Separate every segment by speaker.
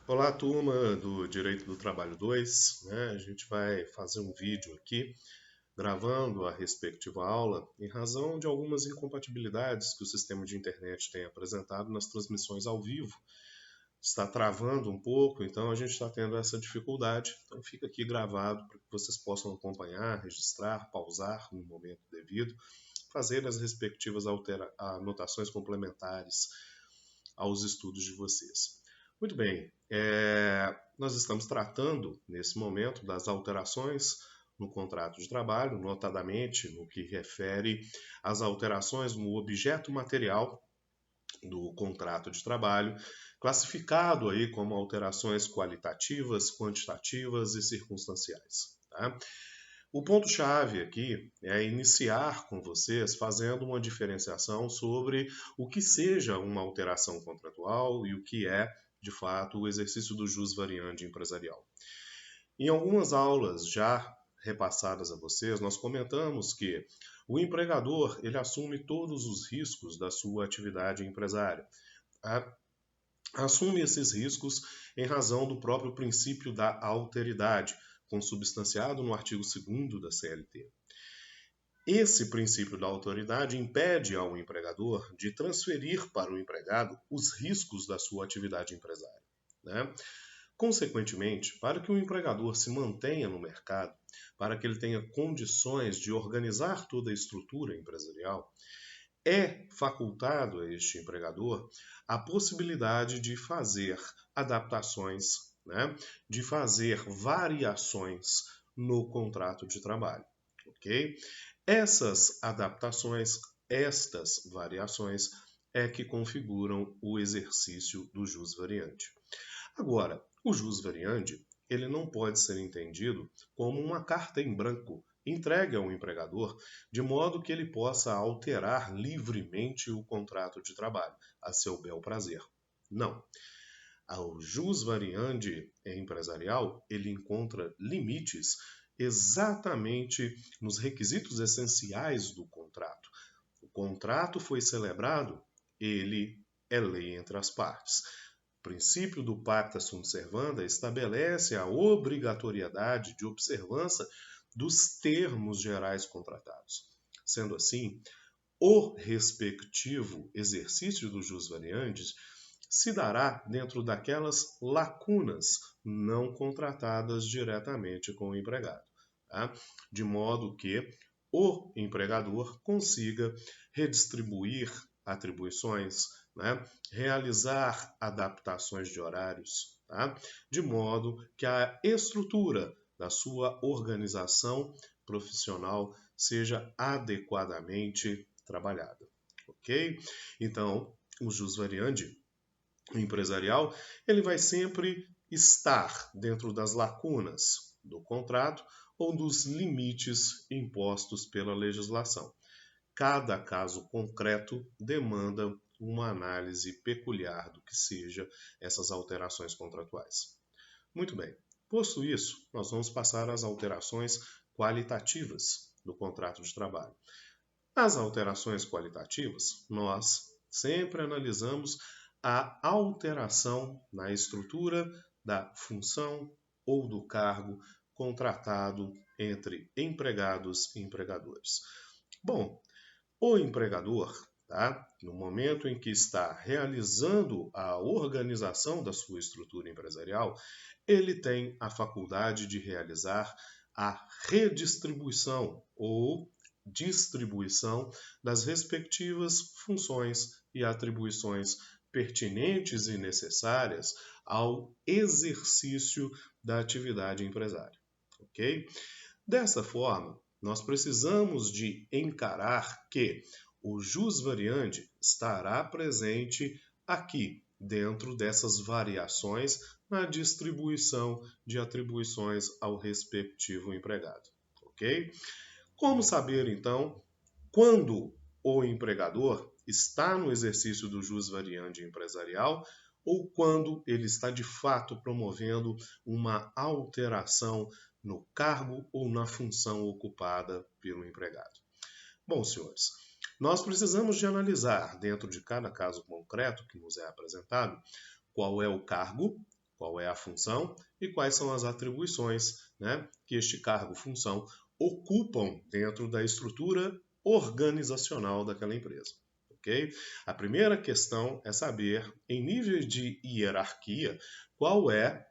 Speaker 1: Olá, turma do Direito do Trabalho 2, né? A gente vai fazer um vídeo aqui gravando a respectiva aula em razão de algumas incompatibilidades que o sistema de internet tem apresentado nas transmissões ao vivo. Está travando um pouco, então a gente está tendo essa dificuldade. Então fica aqui gravado para que vocês possam acompanhar, registrar, pausar no momento devido, fazer as respectivas anotações complementares aos estudos de vocês. Muito bem, nós estamos tratando nesse momento das alterações no contrato de trabalho, notadamente no que refere às alterações no objeto material do contrato de trabalho, classificado aí como alterações qualitativas, quantitativas e circunstanciais. Tá? O ponto-chave aqui é iniciar com vocês fazendo uma diferenciação sobre o que seja uma alteração contratual e o que é, de fato, o exercício do jus variandi empresarial. Em algumas aulas já repassadas a vocês, nós comentamos que o empregador ele assume todos os riscos da sua atividade empresária. Assume esses riscos em razão do próprio princípio da alteridade, consubstanciado no artigo 2º da CLT. Esse princípio da autoridade impede ao empregador de transferir para o empregado os riscos da sua atividade empresária. Né? Consequentemente, para que o empregador se mantenha no mercado, para que ele tenha condições de organizar toda a estrutura empresarial, é facultado a este empregador a possibilidade de fazer adaptações, né? De fazer variações no contrato de trabalho. Ok? Essas adaptações, estas variações, é que configuram o exercício do jus variandi. Agora, o jus variandi ele não pode ser entendido como uma carta em branco entregue ao empregador, de modo que ele possa alterar livremente o contrato de trabalho, a seu bel prazer. Não. O jus variandi empresarial ele encontra limites exatamente nos requisitos essenciais do contrato. O contrato foi celebrado, ele é lei entre as partes. O princípio do pacta sunt servanda estabelece a obrigatoriedade de observância dos termos gerais contratados. Sendo assim, o respectivo exercício do jus variandi se dará dentro daquelas lacunas não contratadas diretamente com o empregado, tá? De modo que o empregador consiga redistribuir atribuições, né? Realizar adaptações de horários, tá? De modo que a estrutura da sua organização profissional seja adequadamente trabalhada, ok? Então, o jus variandi empresarial, ele vai sempre estar dentro das lacunas do contrato ou dos limites impostos pela legislação. Cada caso concreto demanda uma análise peculiar do que seja essas alterações contratuais. Muito bem, posto isso, nós vamos passar às alterações qualitativas do contrato de trabalho. As alterações qualitativas, nós sempre analisamos a alteração na estrutura da função ou do cargo contratado entre empregados e empregadores. Bom, o empregador, tá, no momento em que está realizando a organização da sua estrutura empresarial, ele tem a faculdade de realizar a redistribuição ou distribuição das respectivas funções e atribuições pertinentes e necessárias ao exercício da atividade empresária. Ok? Dessa forma, nós precisamos de encarar que o jus variandi estará presente aqui, dentro dessas variações na distribuição de atribuições ao respectivo empregado. Ok? Como saber, então, quando o empregador está no exercício do jus variandi empresarial ou quando ele está de fato promovendo uma alteração no cargo ou na função ocupada pelo empregado? Bom, senhores, nós precisamos de analisar, dentro de cada caso concreto que nos é apresentado, qual é o cargo, qual é a função e quais são as atribuições, né, que este cargo-função ocupam dentro da estrutura organizacional daquela empresa. Okay? A primeira questão é saber, em nível de hierarquia, qual é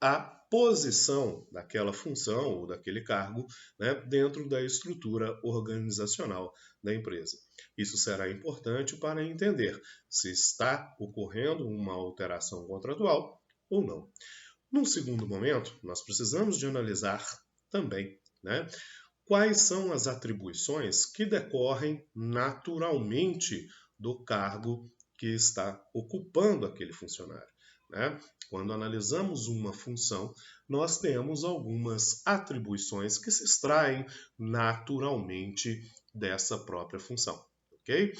Speaker 1: a posição daquela função ou daquele cargo, né, dentro da estrutura organizacional da empresa. Isso será importante para entender se está ocorrendo uma alteração contratual ou não. Num segundo momento, nós precisamos de analisar também, né, quais são as atribuições que decorrem naturalmente do cargo que está ocupando aquele funcionário, né? Quando analisamos uma função, nós temos algumas atribuições que se extraem naturalmente dessa própria função, ok?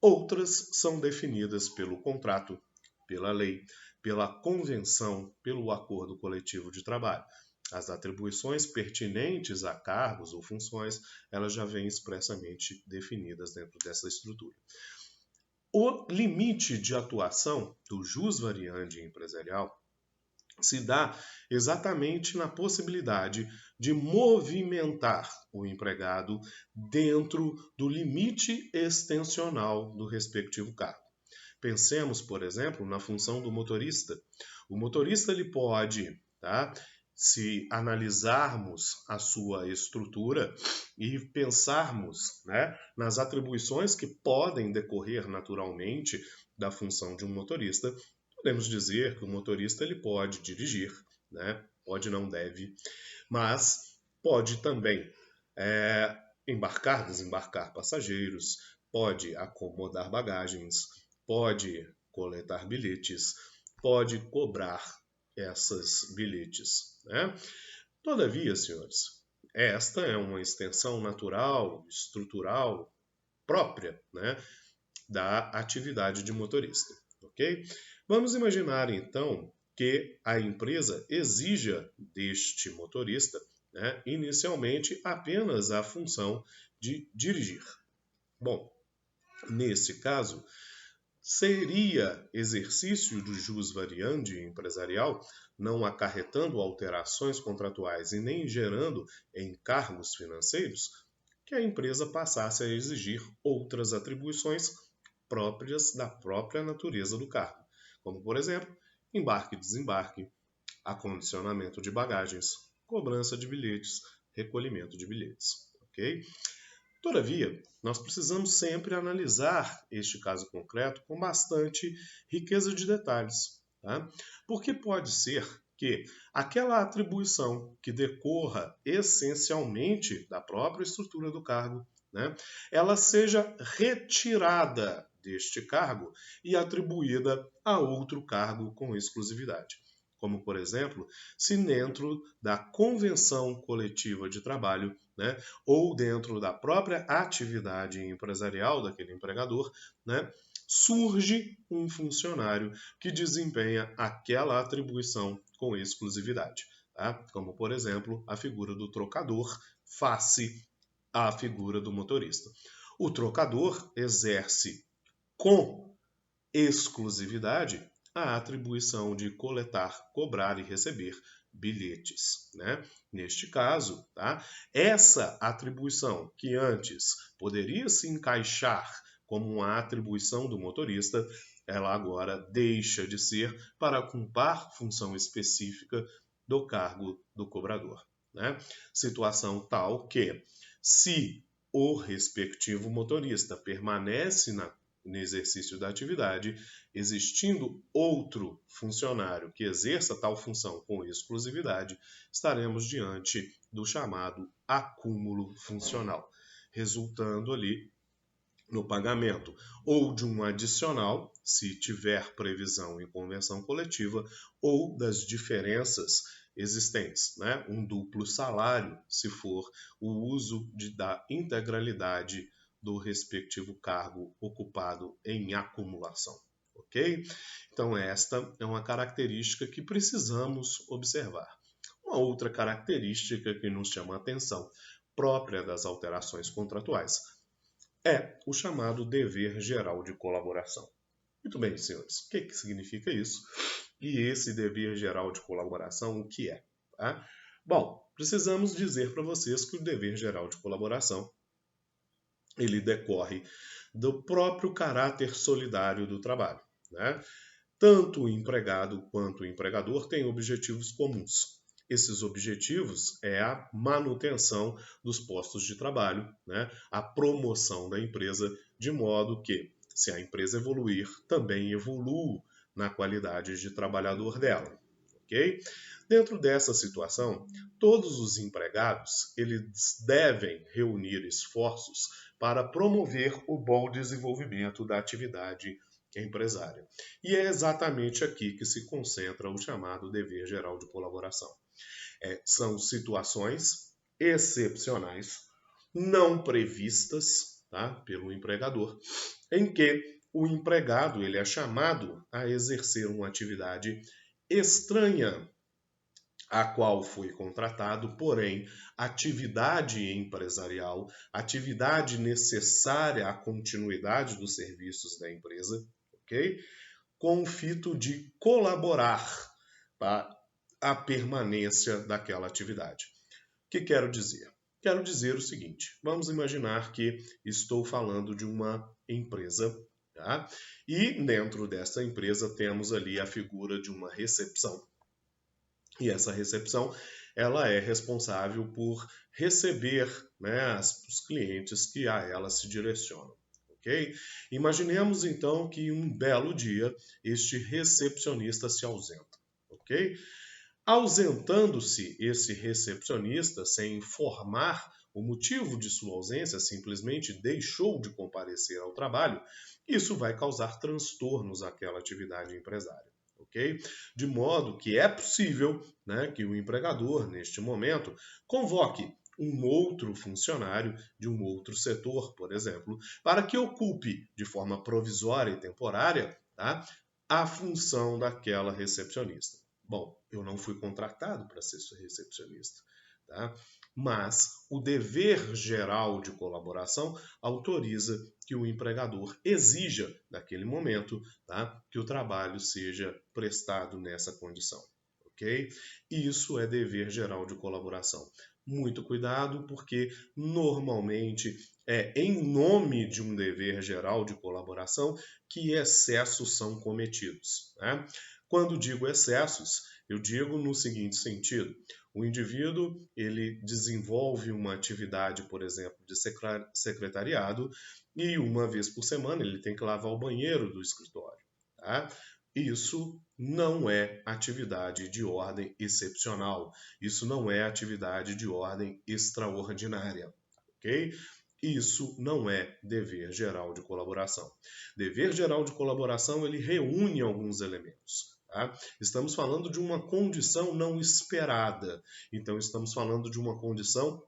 Speaker 1: Outras são definidas pelo contrato, pela lei, pela convenção, pelo acordo coletivo de trabalho. As atribuições pertinentes a cargos ou funções, elas já vêm expressamente definidas dentro dessa estrutura. O limite de atuação do jus variandi empresarial se dá exatamente na possibilidade de movimentar o empregado dentro do limite extensional do respectivo cargo. Pensemos, por exemplo, na função do motorista. O motorista ele pode, se analisarmos a sua estrutura e pensarmos, né, nas atribuições que podem decorrer naturalmente da função de um motorista, podemos dizer que o motorista ele pode dirigir, né, pode não deve, mas pode também embarcar, desembarcar passageiros, pode acomodar bagagens, pode coletar bilhetes, pode cobrar esses bilhetes, né? Todavia, senhores, esta é uma extensão natural, estrutural, própria, né, da atividade de motorista, ok? Vamos imaginar, então, que a empresa exija deste motorista, né, inicialmente apenas a função de dirigir. Bom, nesse caso, seria exercício do jus variandi empresarial, não acarretando alterações contratuais e nem gerando encargos financeiros, que a empresa passasse a exigir outras atribuições próprias da própria natureza do cargo, como, por exemplo, embarque e desembarque, acondicionamento de bagagens, cobrança de bilhetes, recolhimento de bilhetes, ok? Todavia, nós precisamos sempre analisar este caso concreto com bastante riqueza de detalhes, tá? Porque pode ser que aquela atribuição que decorra essencialmente da própria estrutura do cargo, né, ela seja retirada deste cargo e atribuída a outro cargo com exclusividade. Como, por exemplo, se dentro da convenção coletiva de trabalho, né, ou dentro da própria atividade empresarial daquele empregador, né, surge um funcionário que desempenha aquela atribuição com exclusividade. Tá? Como, por exemplo, a figura do trocador face à figura do motorista. O trocador exerce com exclusividade a atribuição de coletar, cobrar e receber bilhetes, né? Neste caso, essa atribuição que antes poderia se encaixar como uma atribuição do motorista, ela agora deixa de ser para cumprir função específica do cargo do cobrador, né? Situação tal que, se o respectivo motorista permanece no exercício da atividade, existindo outro funcionário que exerça tal função com exclusividade, estaremos diante do chamado acúmulo funcional, resultando ali no pagamento ou de um adicional, se tiver previsão em convenção coletiva, ou das diferenças existentes, né? Um duplo salário, se for o uso da integralidade do respectivo cargo ocupado em acumulação, ok? Então esta é uma característica que precisamos observar. Uma outra característica que nos chama a atenção, própria das alterações contratuais, é o chamado dever geral de colaboração. Muito bem, senhores. O que significa isso? E esse dever geral de colaboração, o que é? Tá? Bom, precisamos dizer para vocês que o dever geral de colaboração ele decorre do próprio caráter solidário do trabalho, né? Tanto o empregado quanto o empregador têm objetivos comuns. Esses objetivos é a manutenção dos postos de trabalho, né? A promoção da empresa, de modo que, se a empresa evoluir, também evolua na qualidade de trabalhador dela. Ok? Dentro dessa situação, todos os empregados eles devem reunir esforços para promover o bom desenvolvimento da atividade empresária. E é exatamente aqui que se concentra o chamado dever geral de colaboração. São situações excepcionais, não previstas, tá, pelo empregador, em que o empregado ele é chamado a exercer uma atividade estranha a qual foi contratado, porém, atividade empresarial, atividade necessária à continuidade dos serviços da empresa, ok? Com o fito de colaborar para a permanência daquela atividade. O que quero dizer? Quero dizer o seguinte: vamos imaginar que estou falando de uma empresa, tá? E dentro dessa empresa temos ali a figura de uma recepção. E essa recepção ela é responsável por receber, né, os clientes que a ela se direcionam. Okay? Imaginemos então que um belo dia este recepcionista se ausenta. Okay? Ausentando-se esse recepcionista sem informar o motivo de sua ausência, simplesmente deixou de comparecer ao trabalho, isso vai causar transtornos àquela atividade empresária. Okay? De modo que é possível, né, que o empregador, neste momento, convoque um outro funcionário de um outro setor, por exemplo, para que ocupe de forma provisória e temporária, tá, a função daquela recepcionista. Bom, eu não fui contratado para ser recepcionista, tá? Mas o dever geral de colaboração autoriza que o empregador exija, naquele momento, tá, que o trabalho seja prestado nessa condição. Ok? Isso é dever geral de colaboração. Muito cuidado, porque normalmente é em nome de um dever geral de colaboração que excessos são cometidos. Né? Quando digo excessos, eu digo no seguinte sentido: o indivíduo ele desenvolve uma atividade, por exemplo, de secretariado e uma vez por semana ele tem que lavar o banheiro do escritório. Tá? Isso não é atividade de ordem excepcional. Isso não é atividade de ordem extraordinária. Ok? Isso não é dever geral de colaboração. Dever geral de colaboração ele reúne alguns elementos. Tá? Estamos falando de uma condição não esperada. Então, estamos falando de uma condição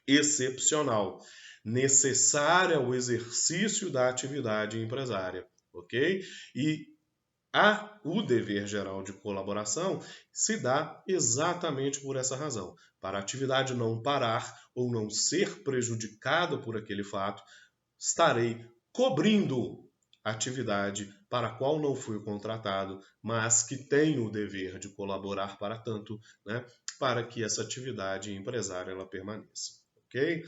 Speaker 1: excepcional, necessária ao exercício da atividade empresária. Ok? E o dever geral de colaboração se dá exatamente por essa razão. Para a atividade não parar ou não ser prejudicada por aquele fato, estarei cobrindo atividade para a qual não fui contratado, mas que tenho o dever de colaborar para tanto, né, para que essa atividade empresária ela permaneça. Ok?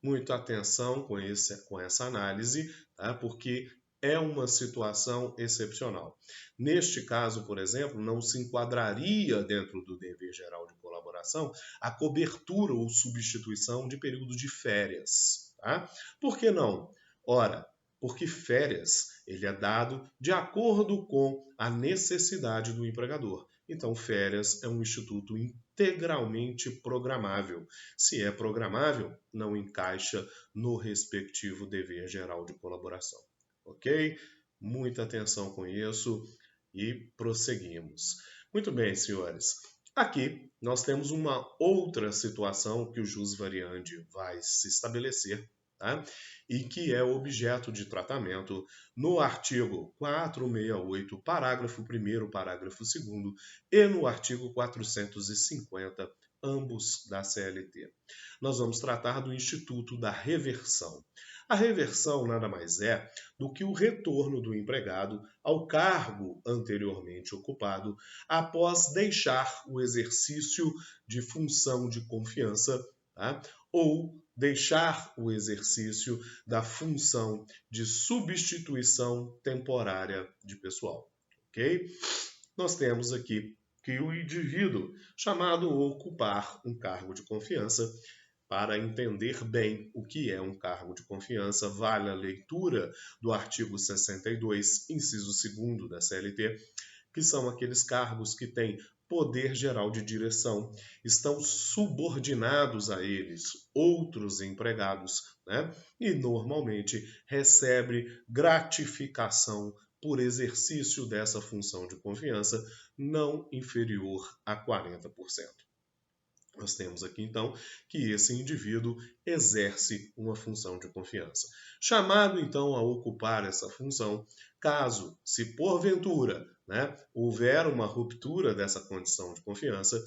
Speaker 1: Muita atenção com essa análise, tá? Porque é uma situação excepcional. Neste caso, por exemplo, não se enquadraria dentro do dever geral de colaboração a cobertura ou substituição de período de férias. Tá? Por que não? Ora, porque férias ele é dado de acordo com a necessidade do empregador. Então, férias é um instituto integralmente programável. Se é programável, não encaixa no respectivo dever geral de colaboração. Ok? Muita atenção com isso e prosseguimos. Muito bem, senhores. Aqui nós temos uma outra situação que o jus variandi vai se estabelecer, tá? E que é objeto de tratamento no artigo 468, parágrafo 1º, parágrafo 2º, e no artigo 450, ambos da CLT. Nós vamos tratar do Instituto da Reversão. A reversão nada mais é do que o retorno do empregado ao cargo anteriormente ocupado após deixar o exercício de função de confiança, tá? Ou deixar o exercício da função de substituição temporária de pessoal, ok? Nós temos aqui que o indivíduo chamado a ocupar um cargo de confiança. Para entender bem o que é um cargo de confiança, vale a leitura do artigo 62, inciso 2º da CLT, que são aqueles cargos que têm poder geral de direção, estão subordinados a eles outros empregados, né? E normalmente recebe gratificação por exercício dessa função de confiança não inferior a 40%. Nós temos aqui, então, que esse indivíduo exerce uma função de confiança. Chamado, então, a ocupar essa função, caso, se porventura, houver uma ruptura dessa condição de confiança,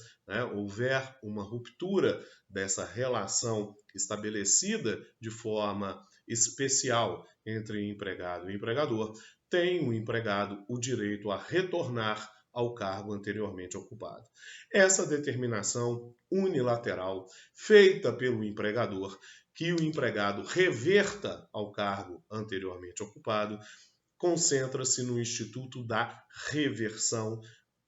Speaker 1: houver uma ruptura dessa relação estabelecida de forma especial entre empregado e empregador, tem o empregado o direito a retornar ao cargo anteriormente ocupado. Essa determinação unilateral feita pelo empregador, que o empregado reverta ao cargo anteriormente ocupado, concentra-se no instituto da reversão,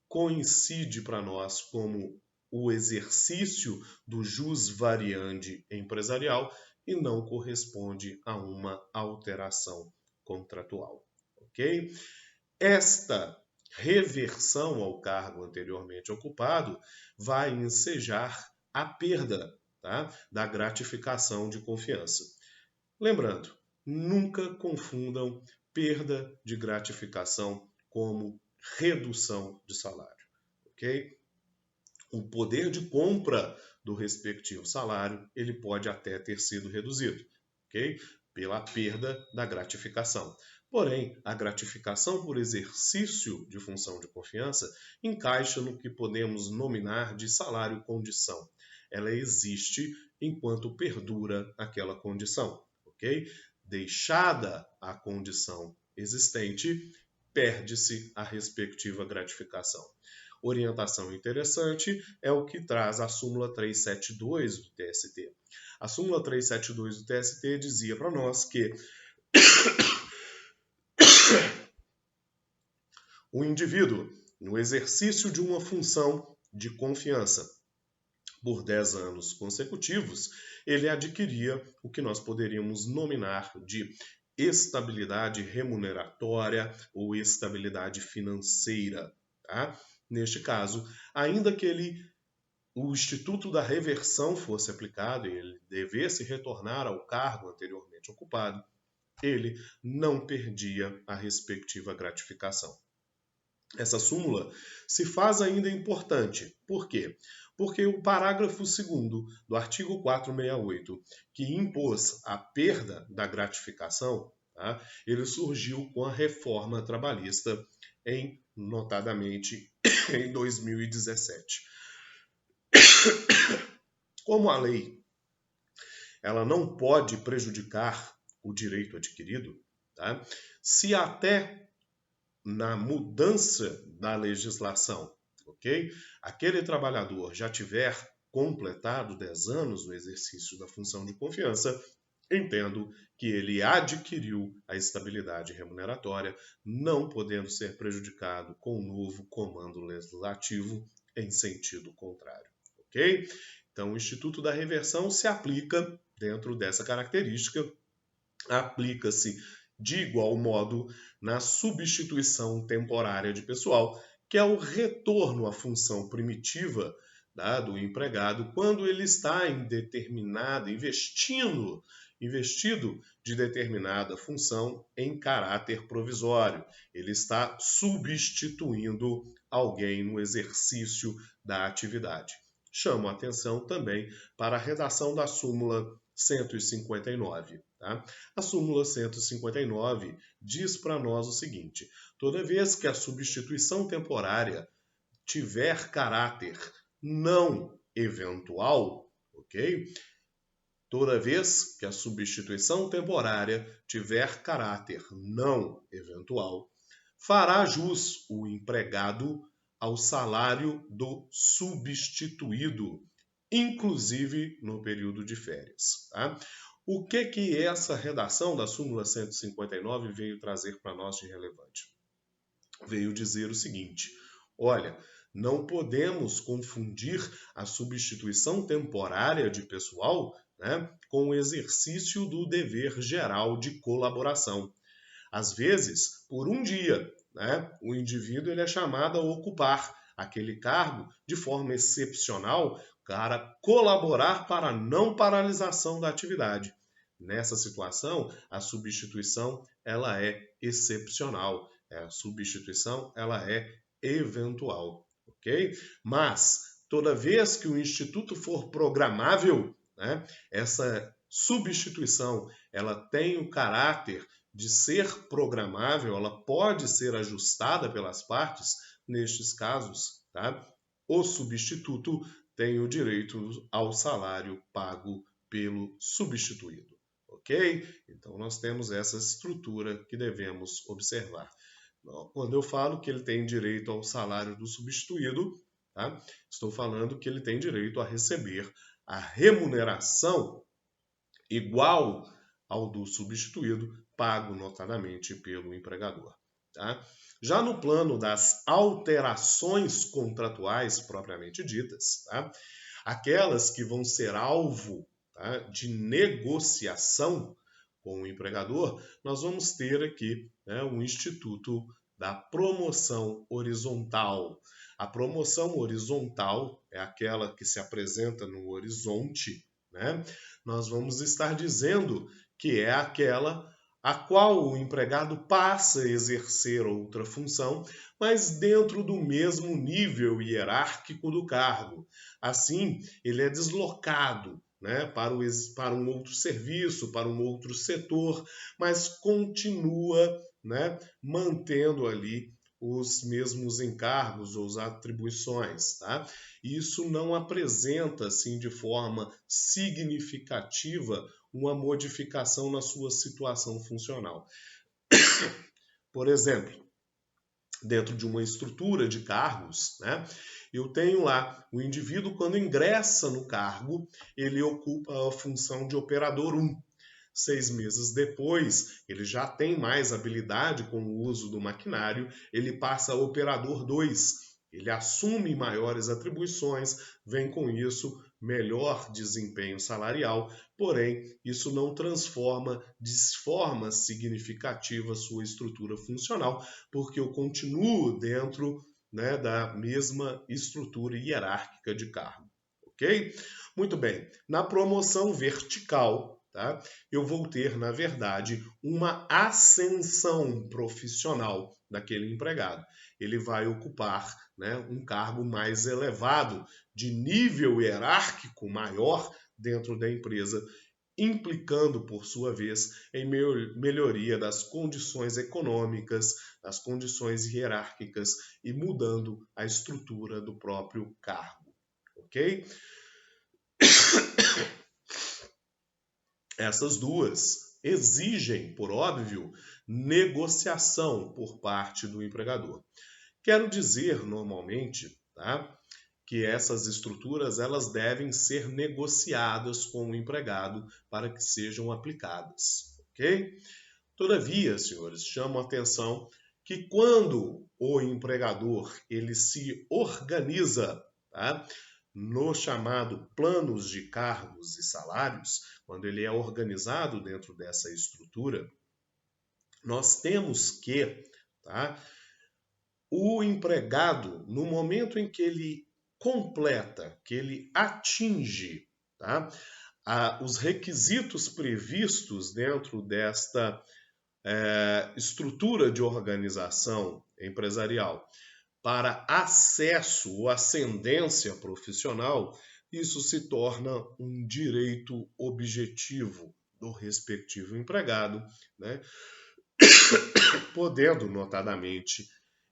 Speaker 1: coincide para nós como o exercício do jus variandi empresarial e não corresponde a uma alteração contratual, ok? Esta reversão ao cargo anteriormente ocupado vai ensejar a perda, tá, da gratificação de confiança. Lembrando, nunca confundam perda de gratificação como redução de salário, ok? O poder de compra do respectivo salário, ele pode até ter sido reduzido, ok? Pela perda da gratificação. Porém, a gratificação por exercício de função de confiança encaixa no que podemos nominar de salário-condição. Ela existe enquanto perdura aquela condição, ok? Deixada a condição existente, perde-se a respectiva gratificação. Orientação interessante é o que traz a súmula 372 do TST. A súmula 372 do TST dizia para nós que o indivíduo, no exercício de uma função de confiança por 10 anos consecutivos, ele adquiria o que nós poderíamos nominar de estabilidade remuneratória ou estabilidade financeira, tá? Neste caso, ainda que o Instituto da Reversão fosse aplicado e ele devesse retornar ao cargo anteriormente ocupado, ele não perdia a respectiva gratificação. Essa súmula se faz ainda importante. Por quê? Porque o parágrafo 2º do artigo 468, que impôs a perda da gratificação, tá? Ele surgiu com a reforma trabalhista, notadamente em 2017. Como a lei ela não pode prejudicar o direito adquirido, tá? Se até na mudança da legislação, ok? Aquele trabalhador já tiver completado 10 anos no exercício da função de confiança, entendo que ele adquiriu a estabilidade remuneratória, não podendo ser prejudicado com o novo comando legislativo em sentido contrário, ok? Então, o Instituto da Reversão se aplica dentro dessa característica, aplica-se de igual modo na substituição temporária de pessoal, que é o retorno à função primitiva do empregado quando ele está investido de determinada função em caráter provisório. Ele está substituindo alguém no exercício da atividade. Chamo a atenção também para a redação da súmula 159. Tá? A súmula 159 diz para nós o seguinte: toda vez que a substituição temporária tiver caráter não eventual, ok? toda vez que a substituição temporária tiver caráter não eventual, fará jus o empregado ao salário do substituído, inclusive no período de férias. Tá? O que essa redação da súmula 159 veio trazer para nós de relevante? Veio dizer o seguinte: olha, não podemos confundir a substituição temporária de pessoal, né, com o exercício do dever geral de colaboração. Às vezes, por um dia, né, o indivíduo ele é chamado a ocupar aquele cargo de forma excepcional para colaborar para a não paralisação da atividade. Nessa situação, a substituição ela é excepcional, a substituição ela é eventual, ok? Mas toda vez que o instituto for programável, né, essa substituição ela tem o caráter de ser programável, ela pode ser ajustada pelas partes. Nestes casos, tá? O substituto tem o direito ao salário pago pelo substituído. Ok? Então, nós temos essa estrutura que devemos observar. Quando eu falo que ele tem direito ao salário do substituído, tá? Estou falando que ele tem direito a receber a remuneração igual ao do substituído, pago notadamente pelo empregador. Tá? Já no plano das alterações contratuais propriamente ditas, tá? Aquelas que vão ser alvo, tá, de negociação com o empregador, nós vamos ter aqui, né, o Instituto da Promoção Horizontal. A promoção horizontal é aquela que se apresenta no horizonte, né? Nós vamos estar dizendo que é aquela a qual o empregado passa a exercer outra função, mas dentro do mesmo nível hierárquico do cargo. Assim, ele é deslocado, né, para um outro serviço, para um outro setor, mas continua, né, mantendo ali os mesmos encargos ou as atribuições. Tá? Isso não apresenta, assim, de forma significativa uma modificação na sua situação funcional. Por exemplo, dentro de uma estrutura de cargos, né, eu tenho lá o indivíduo, quando ingressa no cargo, ele ocupa a função de operador 1. 6 meses depois, ele já tem mais habilidade com o uso do maquinário, ele passa a operador 2. Ele assume maiores atribuições, vem com isso melhor desempenho salarial, porém, isso não transforma de forma significativa sua estrutura funcional, porque eu continuo dentro, né, da mesma estrutura hierárquica de cargo. Ok? Muito bem. Na promoção vertical, tá, eu vou ter, na verdade, uma ascensão profissional daquele empregado. Ele vai ocupar, né, um cargo mais elevado, de nível hierárquico maior dentro da empresa, implicando, por sua vez, em melhoria das condições econômicas, das condições hierárquicas e mudando a estrutura do próprio cargo. Ok? Essas duas exigem, por óbvio, negociação por parte do empregador. Quero dizer, normalmente, tá, que essas estruturas elas devem ser negociadas com o empregado para que sejam aplicadas, ok? Todavia, senhores, chamo a atenção que quando o empregador ele se organiza, tá, no chamado planos de cargos e salários, quando ele é organizado dentro dessa estrutura, nós temos que, tá, o empregado, no momento em que ele completa, que ele atinge, tá, os requisitos previstos dentro desta estrutura de organização empresarial para acesso ou ascendência profissional, isso se torna um direito objetivo do respectivo empregado, né? Podendo, notadamente,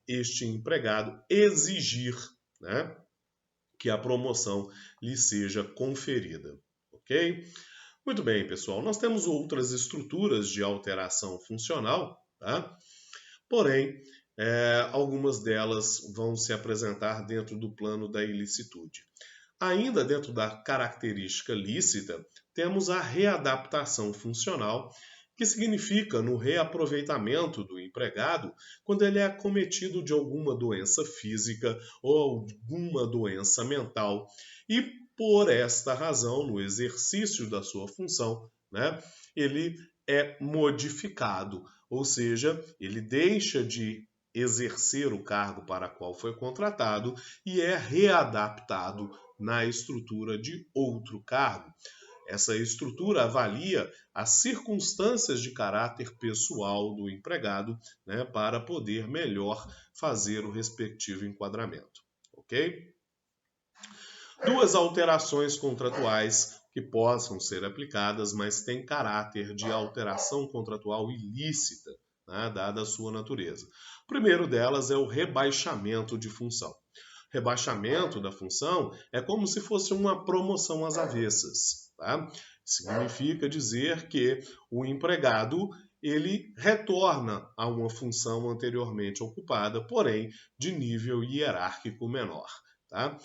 Speaker 1: este empregado exigir, né, que a promoção lhe seja conferida, ok? Muito bem, pessoal. Nós temos outras estruturas de alteração funcional, tá? Porém, algumas delas vão se apresentar dentro do plano da ilicitude. Ainda dentro da característica lícita, temos a readaptação funcional, que significa no reaproveitamento do empregado quando ele é acometido de alguma doença física ou alguma doença mental e, por esta razão, no exercício da sua função, né, ele é modificado, ou seja, ele deixa de exercer o cargo para qual foi contratado e é readaptado na estrutura de outro cargo. Essa estrutura avalia as circunstâncias de caráter pessoal do empregado, né, para poder melhor fazer o respectivo enquadramento. Ok? Duas alterações contratuais que possam ser aplicadas, mas têm caráter de alteração contratual ilícita, né, dada a sua natureza. O primeiro delas é o rebaixamento de função. Rebaixamento da função é como se fosse uma promoção às avessas. Tá? Significa dizer que o empregado ele retorna a uma função anteriormente ocupada, porém de nível hierárquico menor. Tá?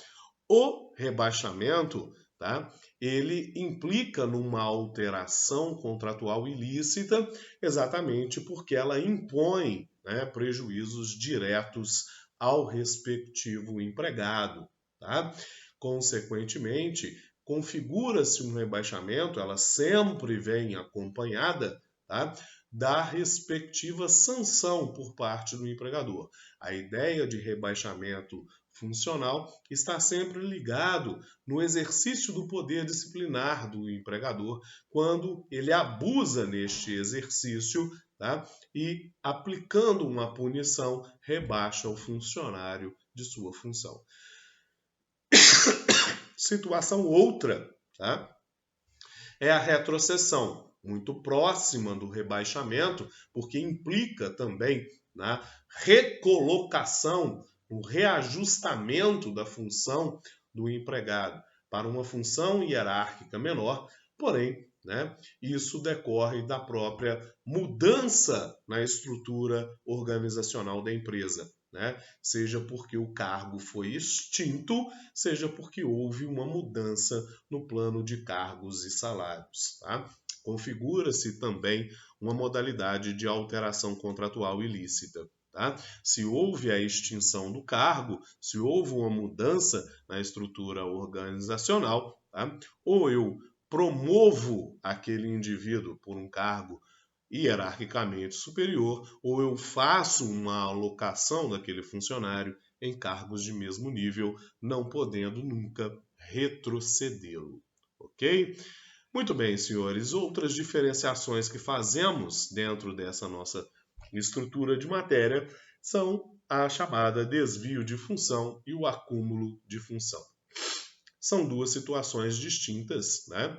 Speaker 1: O rebaixamento, tá, ele implica numa alteração contratual ilícita, exatamente porque ela impõe, né, prejuízos diretos ao respectivo empregado. Tá? Consequentemente, configura-se um rebaixamento, ela sempre vem acompanhada, tá, da respectiva sanção por parte do empregador. A ideia de rebaixamento funcional está sempre ligado no exercício do poder disciplinar do empregador, quando ele abusa neste exercício, tá? E aplicando uma punição, rebaixa o funcionário de sua função. Situação outra, tá? É a retrocessão, muito próxima do rebaixamento, porque implica também na recolocação, o reajustamento da função do empregado para uma função hierárquica menor, porém, né, isso decorre da própria mudança na estrutura organizacional da empresa. Né? Seja porque o cargo foi extinto, seja porque houve uma mudança no plano de cargos e salários. Tá? Configura-se também uma modalidade de alteração contratual ilícita. Tá? Se houve a extinção do cargo, se houve uma mudança na estrutura organizacional, tá? Ou eu promovo aquele indivíduo por um cargo hierarquicamente superior, ou eu faço uma alocação daquele funcionário em cargos de mesmo nível, não podendo nunca retrocedê-lo. Ok? Muito bem, senhores. Outras diferenciações que fazemos dentro dessa nossa estrutura de matéria são a chamada desvio de função e o acúmulo de função. São duas situações distintas, né?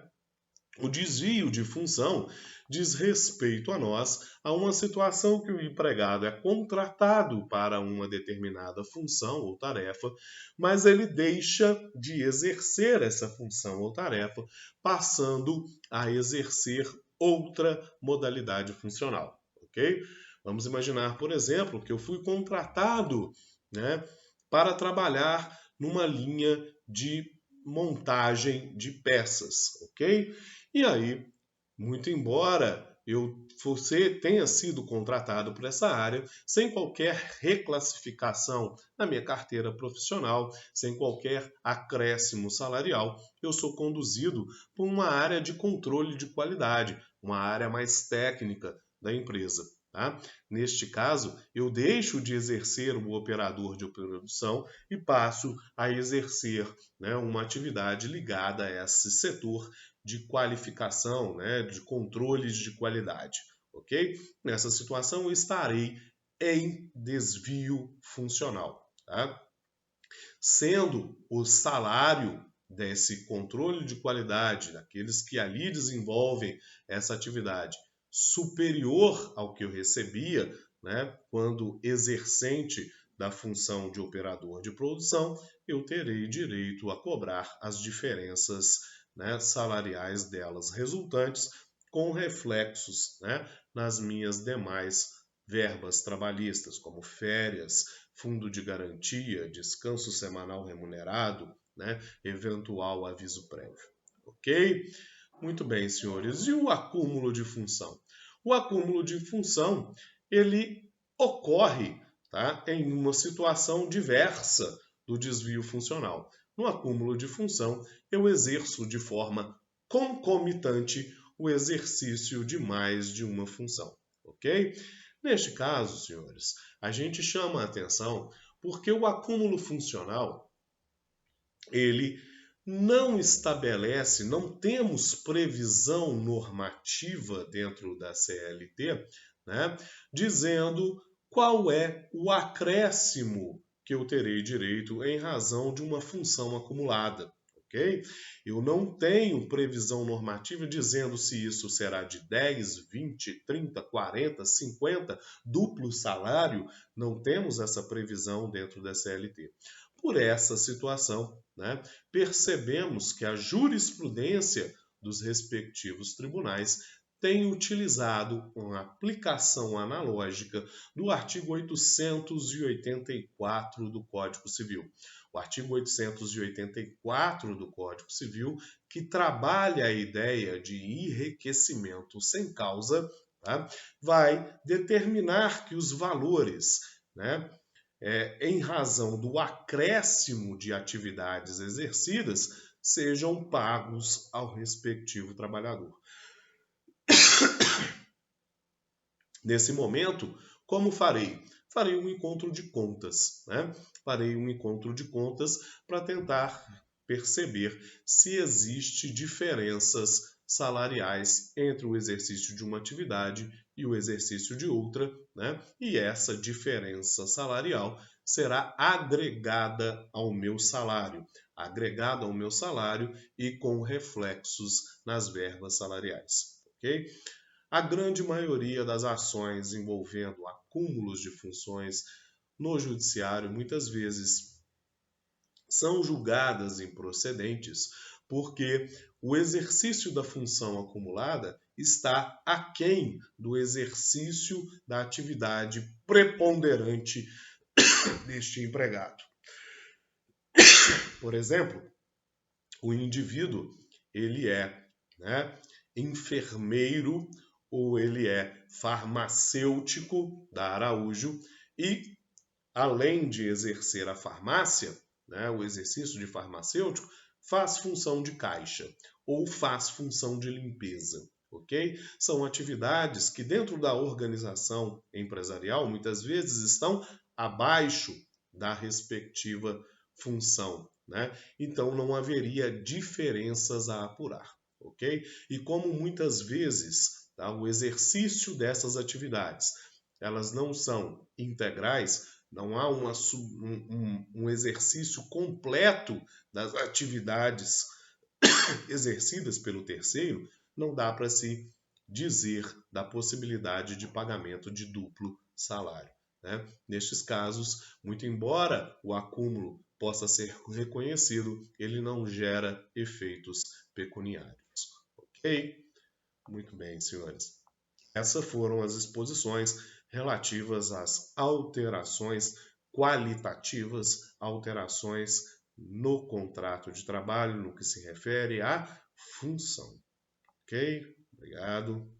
Speaker 1: O desvio de função diz respeito a nós a uma situação que o empregado é contratado para uma determinada função ou tarefa, mas ele deixa de exercer essa função ou tarefa, passando a exercer outra modalidade funcional, ok? Vamos imaginar, por exemplo, que eu fui contratado, né, para trabalhar numa linha de montagem de peças, ok? E aí, muito embora você tenha sido contratado por essa área, sem qualquer reclassificação na minha carteira profissional, sem qualquer acréscimo salarial, eu sou conduzido por uma área de controle de qualidade, uma área mais técnica da empresa. Tá? Neste caso, eu deixo de exercer o operador de produção e passo a exercer, né, uma atividade ligada a esse setor de qualificação, né, de controles de qualidade. Ok? Nessa situação, eu estarei em desvio funcional. Tá? Sendo o salário desse controle de qualidade, daqueles que ali desenvolvem essa atividade, superior ao que eu recebia, né, quando exercente da função de operador de produção, eu terei direito a cobrar as diferenças né, salariais delas resultantes, com reflexos, né, nas minhas demais verbas trabalhistas, como férias, fundo de garantia, descanso semanal remunerado, né, eventual aviso prévio. Ok? Muito bem, senhores. E o acúmulo de função? O acúmulo de função, ele ocorre, tá, em uma situação diversa do desvio funcional. No acúmulo de função, eu exerço de forma concomitante o exercício de mais de uma função, ok? Neste caso, senhores, a gente chama a atenção porque o acúmulo funcional, ele não estabelece, não temos previsão normativa dentro da CLT, né, dizendo qual é o acréscimo que eu terei direito em razão de uma função acumulada. Okay? Eu não tenho previsão normativa dizendo se isso será de 10, 20, 30, 40, 50, duplo salário. Não temos essa previsão dentro da CLT. Por essa situação, né, percebemos que a jurisprudência dos respectivos tribunais tem utilizado uma aplicação analógica do artigo 884 do Código Civil. O artigo 884 do Código Civil, que trabalha a ideia de enriquecimento sem causa, tá, vai determinar que os valores, né, em razão do acréscimo de atividades exercidas, sejam pagos ao respectivo trabalhador. Nesse momento, como farei? Farei um encontro de contas, né? Farei um encontro de contas para tentar perceber se existe diferenças salariais entre o exercício de uma atividade e o exercício de outra, né? E essa diferença salarial será agregada ao meu salário, e com reflexos nas verbas salariais, ok? A grande maioria das ações envolvendo acúmulos de funções no judiciário muitas vezes são julgadas improcedentes porque o exercício da função acumulada está aquém do exercício da atividade preponderante deste empregado. Por exemplo, o indivíduo ele é, né, enfermeiro ou ele é farmacêutico da Araújo e, além de exercer a farmácia, né, o exercício de farmacêutico, faz função de caixa ou faz função de limpeza. Ok? São atividades que dentro da organização empresarial muitas vezes estão abaixo da respectiva função, né? Então não haveria diferenças a apurar, ok? E como muitas vezes, tá, o exercício dessas atividades elas não são integrais, não há um exercício completo das atividades exercidas pelo terceiro, não dá para se dizer da possibilidade de pagamento de duplo salário, né? Nestes casos, muito embora o acúmulo possa ser reconhecido, ele não gera efeitos pecuniários. Ok? Muito bem, senhores. Essas foram as exposições relativas às alterações qualitativas, alterações no contrato de trabalho, no que se refere à função. Ok? Obrigado.